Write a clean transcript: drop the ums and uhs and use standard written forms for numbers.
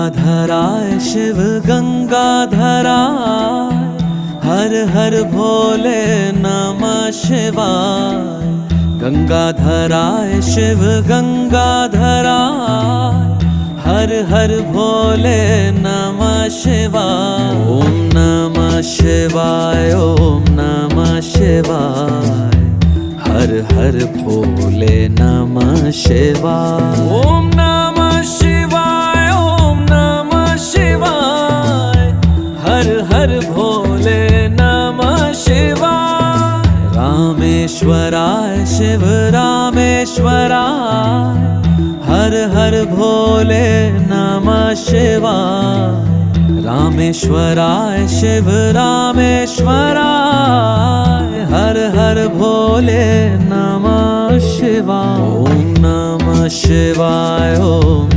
गंगाधराय शिव गंगाधराय, हर हर भोले नमः शिवाय। गंगाधराय शिव गंगाधराय, हर हर भोले नमः शिवाय। ओम नमः शिवाय, ओम नमः शिवाय, हर हर भोले नमः शिवाय। ओम नमः शिवाय, ओम नमः शिवाय, हर हर भोले नमः शिवाय। रामेश्वराय शिव रामेश्वराय, हर हर भोले नमः शिवाय। रामेश्वराय शिव रामेश्वराय, हर हर भोले नमः शिवाय। ओम नमः शिवाय, ओम